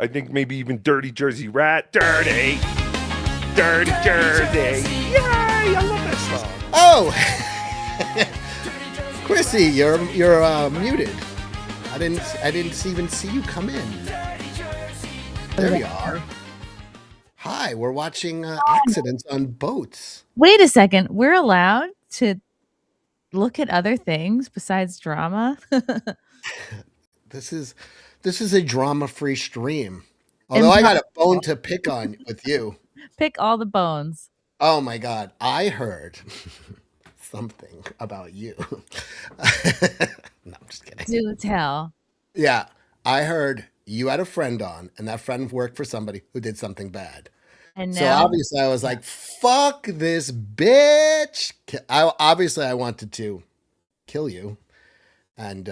I think maybe even Dirty Jersey Rat. Dirty Jersey. Yay! I love that song. Oh, Chrissy, you're muted. I didn't even see you come in. There you are. Hi, we're watching accidents on boats. Wait a second. We're allowed to look at other things besides drama? This is a drama-free stream. Although I got a bone to pick on with you. Pick all the bones. Oh my God. I heard something about you. No, I'm just kidding. Do tell. Yeah. I heard you had a friend on, and that friend worked for somebody who did something bad. And So now, obviously I was like, fuck this bitch. I wanted to kill you and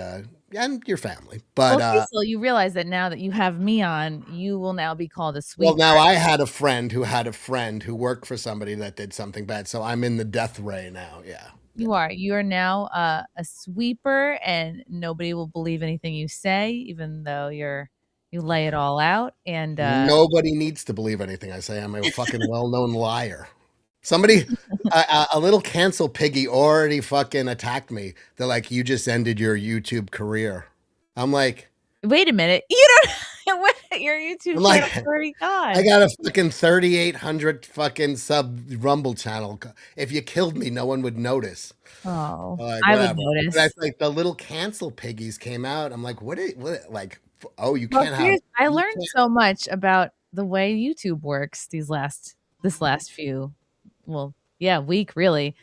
your family. But well, Cecil, you realize that now that you have me on, you will now be called a sweeper. well, now I had a friend who worked for somebody that did something bad. So I'm in the death ray now. Yeah. You are. You are now a sweeper, and nobody will believe anything you say, even though you lay it all out. And nobody needs to believe anything I say. I'm a fucking well-known liar. Somebody, a little cancel piggy already fucking attacked me. They're like, you just ended your YouTube career. I'm like, wait a minute. You don't your YouTube channel like, already gone. I got a fucking 3,800 fucking sub Rumble channel. If you killed me, no one would notice. Oh, Like, I whatever. would notice. But like the little cancel piggies came out. I'm like, what like, oh, you can't have. I learned so much about the way YouTube works this last few, week really.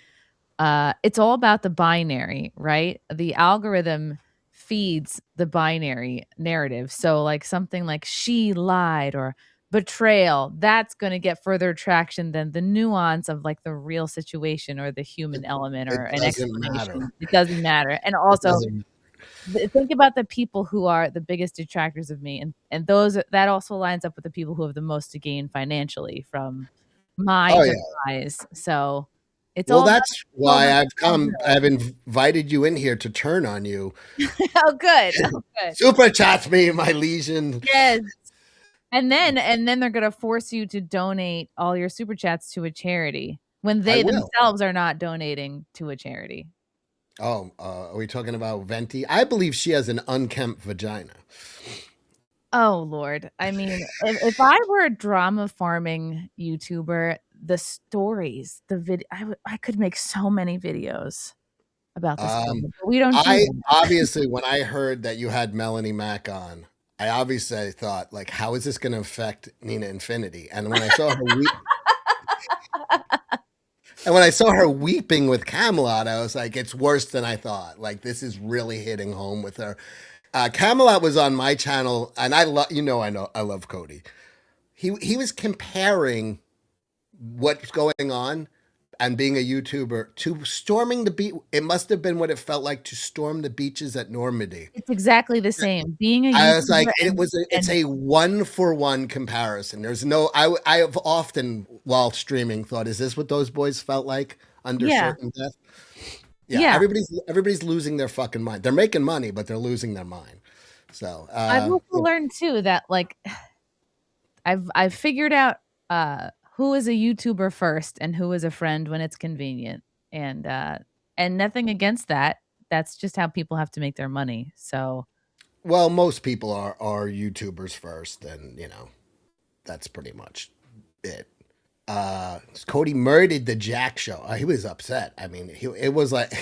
It's all about the binary, right? The algorithm feeds the binary narrative. So like something like she lied or betrayal, that's going to get further traction than the nuance of like the real situation or the human element or an explanation. It doesn't matter. And also think about the people who are the biggest detractors of me, and that also lines up with the people who have the most to gain financially from my demise. So it's that's why I've invited you in here to turn on you. Oh, good. Super chat me, my legion. Yes. And then they're gonna force you to donate all your super chats to a charity when they themselves are not donating to a charity. Oh, are we talking about Venti? I believe she has an unkempt vagina. Oh Lord. I mean, if I were a drama farming YouTuber, the stories, the video, I could make so many videos about this. But we don't. Obviously, when I heard that you had Melonie Mac on, I obviously thought, like, how is this going to affect Nina Infinity? And when I saw her weeping with Camelot, I was like, it's worse than I thought. Like, this is really hitting home with her. Camelot was on my channel, and I love Cody. He was comparing what's going on and being a YouTuber to storming the beach. It must have been what it felt like to storm the beaches at Normandy. It's exactly the same. Being a YouTuber, I was like, it's a 1-for-1 comparison. There's no, I have often while streaming thought, is this what those boys felt like under certain death? Yeah. Everybody's losing their fucking mind. They're making money, but they're losing their mind. So I've also learned too that like I've figured out who is a YouTuber first and who is a friend when it's convenient, and nothing against that. That's just how people have to make their money. So, well, most people are YouTubers first, and that's pretty much it. Cody murdered the Jack show. He was upset. I mean, it was like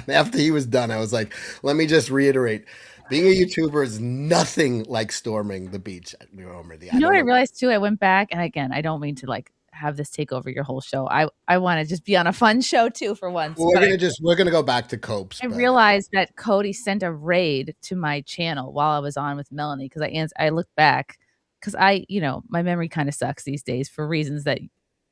after he was done, I was like, let me just reiterate. Being a YouTuber is nothing like storming the beach at Normandy. I realized too? I went back, and again, I don't mean to like have this take over your whole show. I want to just be on a fun show too for once. Well, we're gonna go back to Copes. I realized that Cody sent a raid to my channel while I was on with Melonie because I looked back because my memory kind of sucks these days for reasons that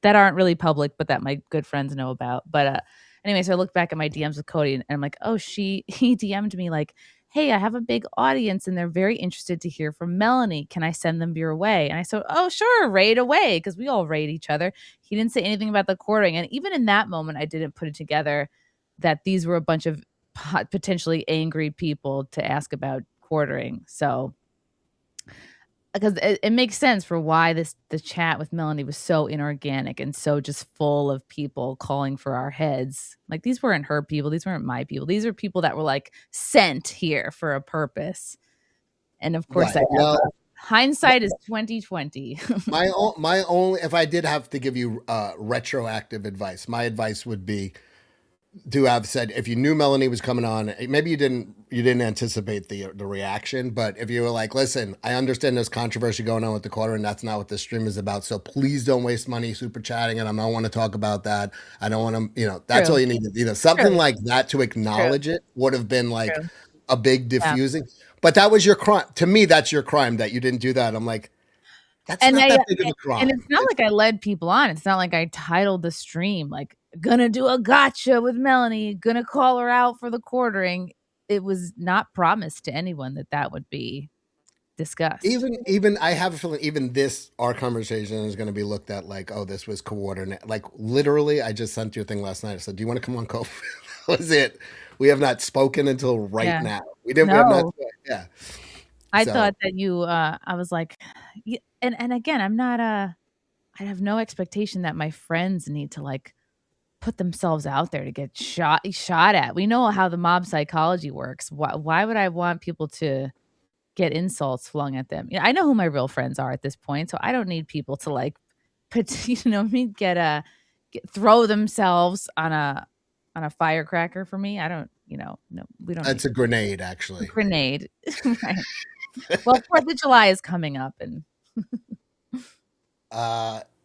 aren't really public, but that my good friends know about. But anyway, so I looked back at my DMs with Cody, and I'm like, oh, he DM'd me like, hey, I have a big audience and they're very interested to hear from Melonie. Can I send them your way? And I said, oh, sure, raid away, because we all raid each other. He didn't say anything about the quartering. And even in that moment, I didn't put it together that these were a bunch of potentially angry people to ask about quartering. So because it makes sense for why the chat with Melonie was so inorganic and so just full of people calling for our heads. Like, these weren't her people, these weren't my people. These are people that were like sent here for a purpose. And of course, Right. Well, hindsight is 2020. my only, if I did have to give you retroactive advice, my advice would be to have said, if you knew Melonie was coming on, maybe you didn't anticipate the reaction, but if you were like, listen, I understand there's controversy going on with the quarter, and that's not what this stream is about. So please don't waste money super chatting, and I don't want to talk about that. I don't want to, that's True. all you need. Something True. like that to acknowledge it would have been like True. a big diffusing. But that was your crime. To me, that's your crime that you didn't do that. I'm like, that's not that big of a crime. And it's not like I led people on. It's not like I titled the stream like, gonna do a gotcha with Melonie, gonna call her out for the quartering. It was not promised to anyone that would be discussed. Even I have a feeling even our conversation is going to be looked at like, oh, this was coordinate. Like, literally, I just sent you a thing last night. I said, do you want to come on, Cody? That was it. We have not spoken until right now. We didn't. No. We have not. Yeah. I thought that you. I was like, and again, I'm not. I have no expectation that my friends need to like put themselves out there to get shot at. We know how the mob psychology works. Why would I want people to get insults flung at them? I know who my real friends are at this point, so I don't need people to like throw themselves on a firecracker for me. I don't, no, we don't. It's a grenade, actually. Grenade. Right. Well, 4th of July is coming up, and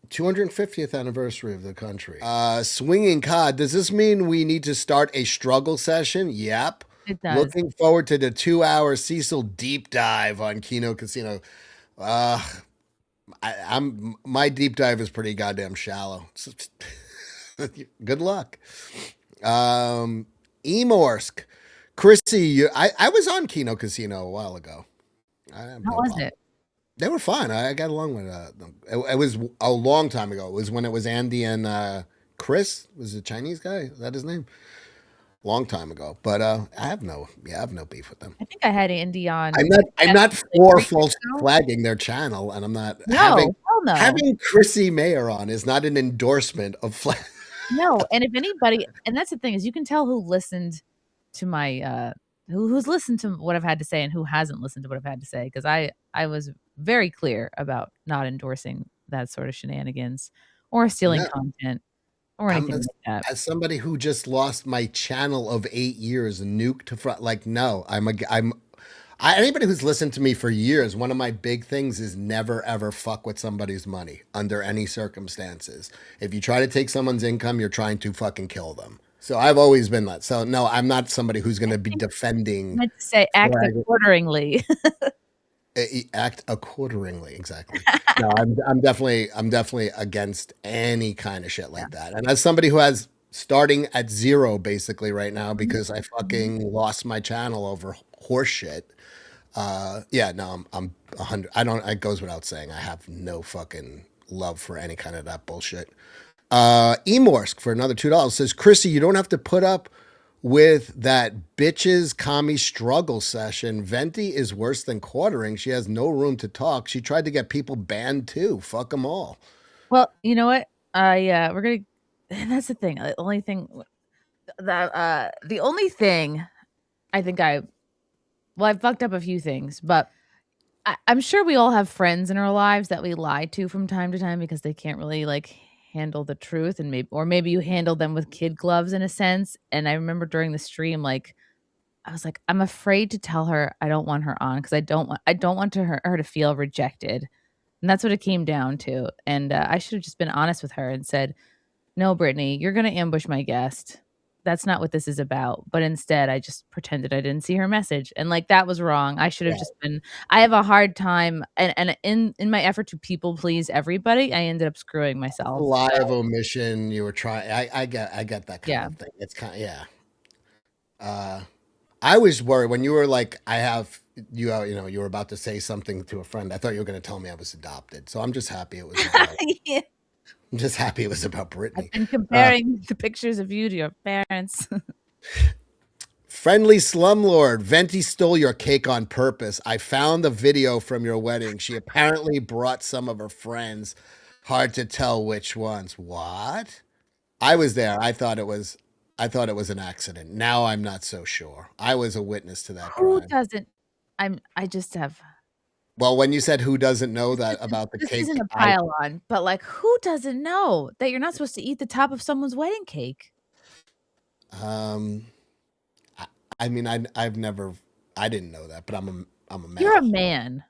250th anniversary of the country. Swinging Cod. Does this mean we need to start a struggle session? Yep. It does. Looking forward to the 2-hour Cecil deep dive on Kino Casino. My deep dive is pretty goddamn shallow. Good luck. Emorsk. Chrissie, I was on Kino Casino a while ago. How was it? They were fun. I got along with them. It was a long time ago. It was when it was Andy and Chris. Was the Chinese guy? Is that his name? Long time ago. But I have no beef with them. I think I had Andy on. I'm not for false flagging their channel, and I'm not having Chrissie Mayr on is not an endorsement of flag. No, and if anybody, and that's the thing, is you can tell who listened to my who's listened to what I've had to say and who hasn't listened to what I've had to say, because I was very clear about not endorsing that sort of shenanigans or stealing content or anything like that. As somebody who just lost my channel of 8 years, nuked to front, like, no, anybody who's listened to me for years, one of my big things is never ever fuck with somebody's money under any circumstances. If you try to take someone's income, you're trying to fucking kill them. So I've always been that. So no, I'm not somebody who's going to be defending. I meant to say act accordingly. Act accordingly, exactly. No, I'm definitely against any kind of shit like that. And as somebody who has starting at zero basically right now because I fucking lost my channel over horse shit. No, I'm 100. It goes without saying. I have no fucking love for any kind of that bullshit. Emorsk for another $2 says, Chrissie, you don't have to put up with that bitches commie struggle session. Venti is worse than quartering. She has no room to talk. She tried to get people banned too. Fuck them all. Well, you know what? We're gonna. That's the thing. The only thing I think I've fucked up a few things, but I'm sure we all have friends in our lives that we lie to from time to time because they can't really like handle the truth, and maybe you handle them with kid gloves in a sense. And I remember during the stream, I was like, I'm afraid to tell her I don't want her on because I don't want her to feel rejected, and that's what it came down to. And I should have just been honest with her and said, no, Brittany, you're gonna ambush my guest. That's not what this is about. But instead, I just pretended I didn't see her message. And that was wrong. I should have just been, I have a hard time. And in my effort to people please everybody, I ended up screwing myself. Live omission. You were trying. I get that kind of thing. It's kind of, I was worried when you were like, you were about to say something to a friend. I thought you were going to tell me I was adopted. So I'm just happy it was about, I'm just happy it was about Brittany. I've been comparing the pictures of you to your parents. Friendly slumlord, Venti stole your cake on purpose. I found the video from your wedding. She apparently brought some of her friends. Hard to tell which ones. What? I was there. I thought it was an accident. Now I'm not so sure. I was a witness to that Who crime. doesn't? I just have. Well, when you said who doesn't know that about the This cake, isn't a pile on, but like, who doesn't know that you're not supposed to eat the top of someone's wedding cake? um, I mean, I didn't know that, but I'm a man. You're a man.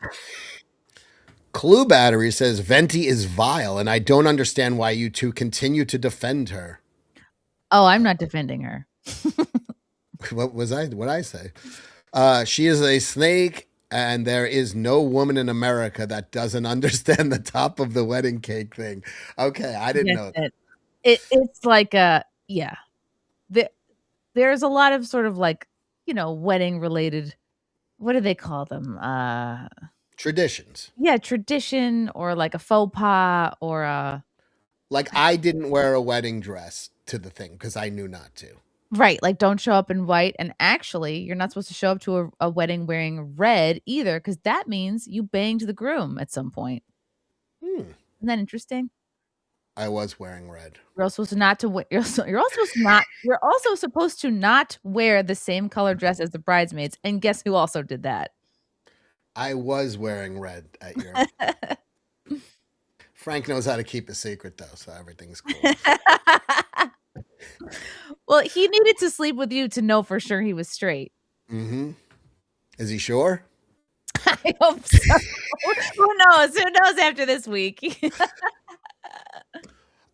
Clue Battery says Venti is vile, and I don't understand why you two continue to defend her. Oh, I'm not defending her. What I say? She is a snake, and there is no woman in America that doesn't understand the top of the wedding cake thing. Okay, I didn't know that. It's like yeah. There's a lot of sort of like, wedding related, what do they call them? Traditions. Yeah, tradition or like a faux pas or Like I didn't wear a wedding dress to the thing because I knew not to. right, like don't show up in white. And actually, you're not supposed to show up to a wedding wearing red either, because that means you banged the groom at some point. Isn't that interesting? I was wearing red. You're also supposed to not to wear. You're also supposed to not wear the same color dress as the bridesmaids. And guess who also did that? I was wearing red at your. Frank knows how to keep a secret though, so everything's cool. Well, he needed to sleep with you to know for sure he was straight. Mm-hmm. Is he sure? I hope so. Who knows? Who knows after this week?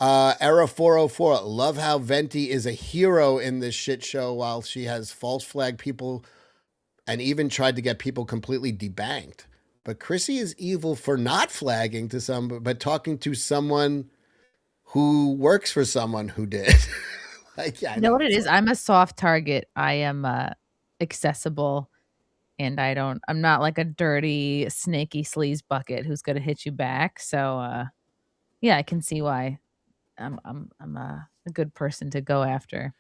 Era 404. Love how Venti is a hero in this shit show while she has false flag people and even tried to get people completely debanked. But Chrissie is evil for not flagging to but talking to someone who works for someone who did. Like, yeah, You know what it is? I'm a soft target. I am accessible, and I'm not like a dirty, snaky sleaze bucket who's gonna hit you back. So yeah, I can see why I'm a good person to go after.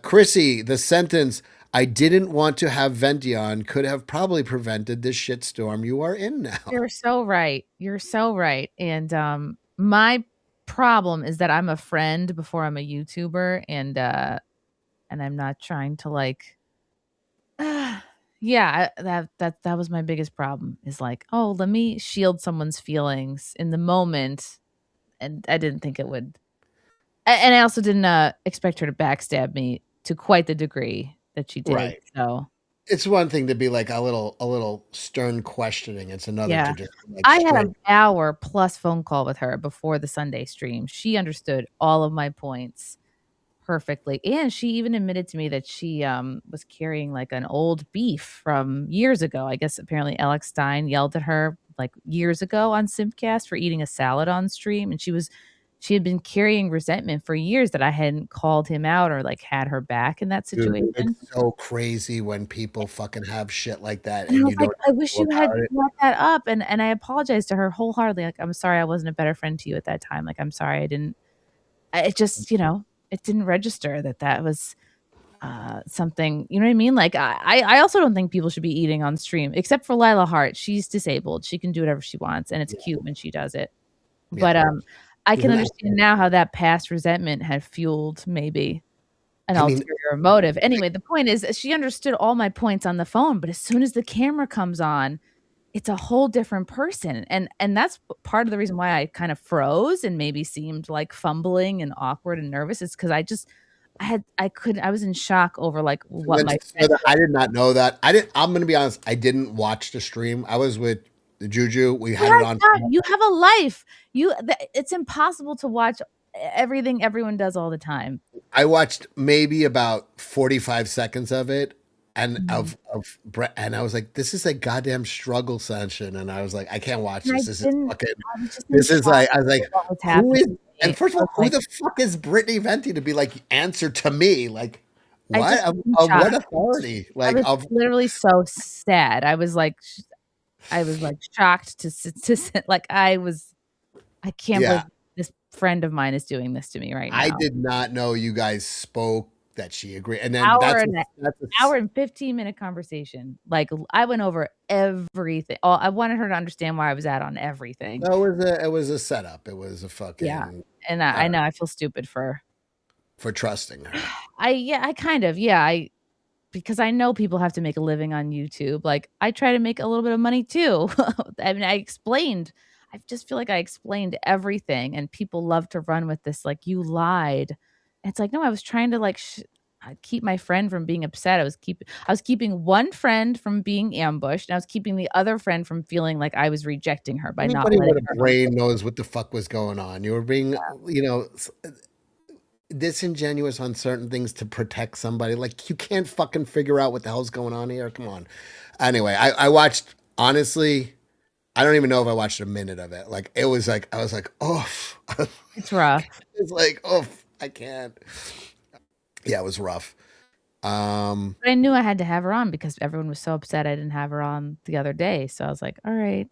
Chrissie, the sentence, I didn't want to have Venti on, could have probably prevented this shitstorm you are in now. You're so right. You're so right. And my problem is that I'm a friend before I'm a YouTuber, and I'm not trying to like yeah, that was my biggest problem, is like, oh, let me shield someone's feelings in the moment, and I didn't think it would. And I also didn't expect her to backstab me to quite the degree that she did. Right. So it's one thing to be like a little stern questioning. It's another to just like I had an hour plus phone call with her before the Sunday stream. She understood all of my points perfectly. And she even admitted to me that she was carrying like an old beef from years ago. I guess apparently Alex Stein yelled at her like years ago on Simpcast for eating a salad on stream. And she had been carrying resentment for years that I hadn't called him out or like had her back in that situation. Dude, it's so crazy when people fucking have shit like that. And And I was you like, don't I wish you had about it. brought that up. And I apologized to her wholeheartedly. Like, I'm sorry I wasn't a better friend to you at that time. Like, I'm sorry it just, it didn't register that was something, you know what I mean? Like, I also don't think people should be eating on stream, except for Lila Hart. She's disabled. She can do whatever she wants, and it's cute when she does it. But I can understand now how that past resentment had fueled maybe an ulterior motive. Anyway, the point is she understood all my points on the phone, but as soon as the camera comes on, it's a whole different person. And that's part of the reason why I kind of froze and maybe seemed like fumbling and awkward and nervous, is because I was in shock over like what I did not know that. I'm gonna be honest, I didn't watch the stream. I was with the Juju. We had it on. You have a life. It's impossible to watch everything everyone does all the time. I watched maybe about 45 seconds of it, and of Brett, and I was like, "This is a goddamn struggle session," and I was like, "I can't watch this. This is fucking. This is like." I was like, "Who is?" And first of all, who the fuck is Brittany Venti to be like answer to me? Like, what of what authority? Like, I was literally so sad. I was like shocked to sit. Like, I can't believe this friend of mine is doing this to me right now. I did not know you guys spoke that she agreed. And then hour and 15-minute conversation. Like I went over everything. Oh, I wanted her to understand where I was at on everything. No, it was a setup. It was a fucking And I know I feel stupid for trusting her. Because I know people have to make a living on YouTube. Like I try to make a little bit of money too. I mean, I just feel like I explained everything, and people love to run with this. Like, you lied. It's like, no, I was trying to like keep my friend from being upset. I was keeping one friend from being ambushed, and I was keeping the other friend from feeling like I was rejecting her by not letting her. Anybody with a brain knows what the fuck was going on. You were being, disingenuous on certain things to protect somebody. Like, you can't fucking figure out what the hell's going on here. Come on. Anyway, I watched, honestly, I don't even know if I watched a minute of it. Like, it was like, I was like, oh, it's rough. It's like, oh, I can't. Yeah, it was rough. But I knew I had to have her on because everyone was so upset I didn't have her on the other day. So I was like, all right.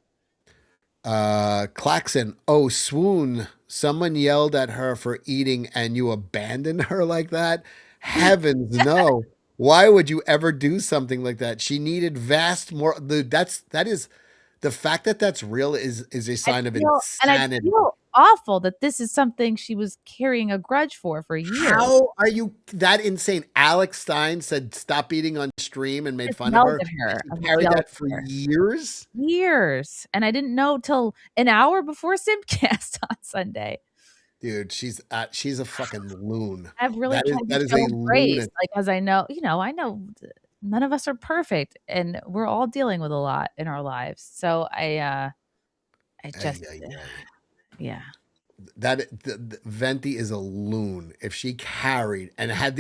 Claxon, oh, swoon. Someone yelled at her for eating and you abandoned her like that? Heavens, no. Why would you ever do something like that? She needed vast more. That is the fact that that's real is a sign of insanity. And I feel awful that this is something she was carrying a grudge for years. How are you that insane? Alex Stein said stop eating on stream and made fun of her. She carried that for years. And I didn't know till an hour before Simcast on Sunday. Dude, she's a fucking loon. I've really tried to show grace, like, as I know none of us are perfect, and we're all dealing with a lot in our lives. So I just that Venti is a loon. If she carried and had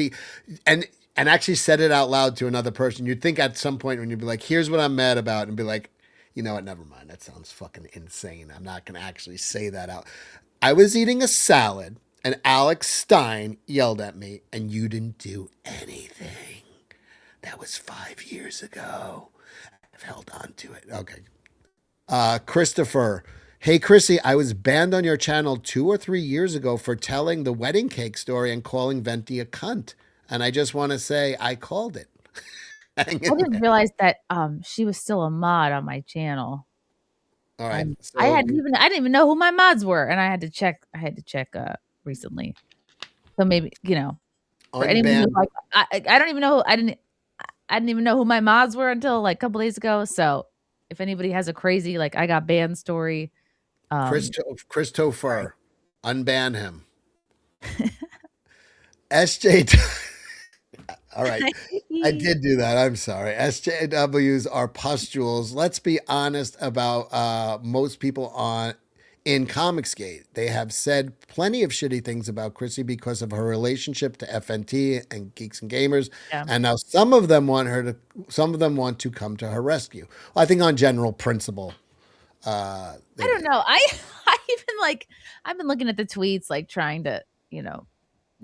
and actually said it out loud to another person, you'd think at some point when you'd be like, here's what I'm mad about, and be like, you know what, never mind. That sounds fucking insane. I'm not going to actually say that out. I was eating a salad and Alex Stein yelled at me and you didn't do anything. That was 5 years ago. I've held on to it. Okay. Christopher. Hey, Chrissy, I was banned on your channel 2 or 3 years ago for telling the wedding cake story and calling Venty a cunt. And I just want to say I called it. I didn't realize that she was still a mod on my channel. All right. So I didn't even know who my mods were, and I had to check recently. So maybe, for anyone who, I don't even know I didn't even know who my mods were until like a couple days ago. So if anybody has a crazy like I got banned story, Christopher, unban him. SJ. All right. I did do that. I'm sorry. SJWs are pustules. Let's be honest about most people in Comicsgate. They have said plenty of shitty things about Chrissy because of her relationship to FNT and Geeks and Gamers. Yeah. And now some of them want to come to her rescue. Well, I think on general principle. I don't know. I even I've been looking at the tweets, like trying to,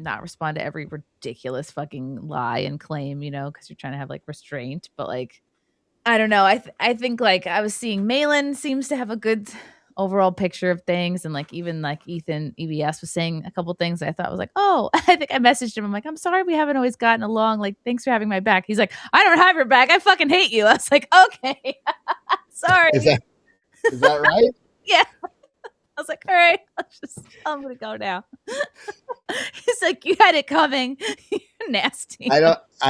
not respond to every ridiculous fucking lie and claim, because you're trying to have like restraint. But like, I don't know. I think like I was seeing Malin seems to have a good overall picture of things. And like, even like Ethan EBS was saying a couple things I thought was like, oh, I think I messaged him. I'm like, I'm sorry we haven't always gotten along. Like, thanks for having my back. He's like, I don't have your back. I fucking hate you. I was like, okay, sorry. Is that right? Yeah. I was like, all right, I'm going to go now. He's like, you had it coming. You're nasty. I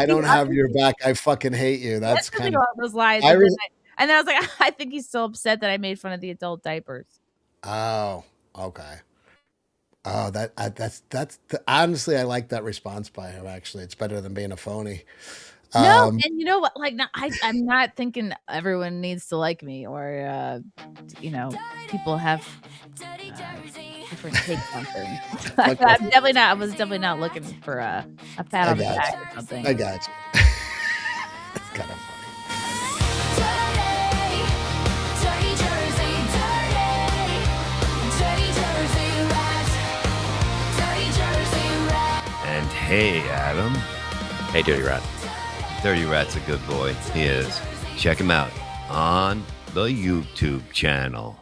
don't have your back. I fucking hate you. That's kind of those lies. And then I was like, I think he's so upset that I made fun of the adult diapers. Oh, okay. Oh, that's honestly, I like that response by him. Actually, it's better than being a phony. No, and you know what? Like, I'm not thinking everyone needs to like me, or people have different takes on things. I'm definitely not. I was definitely not looking for a pat on the back or something. I got you. It's kind of funny. And hey, Adam. Hey, Dirty Rat. Dirty Rat's a good boy. He is. Check him out on the YouTube channel.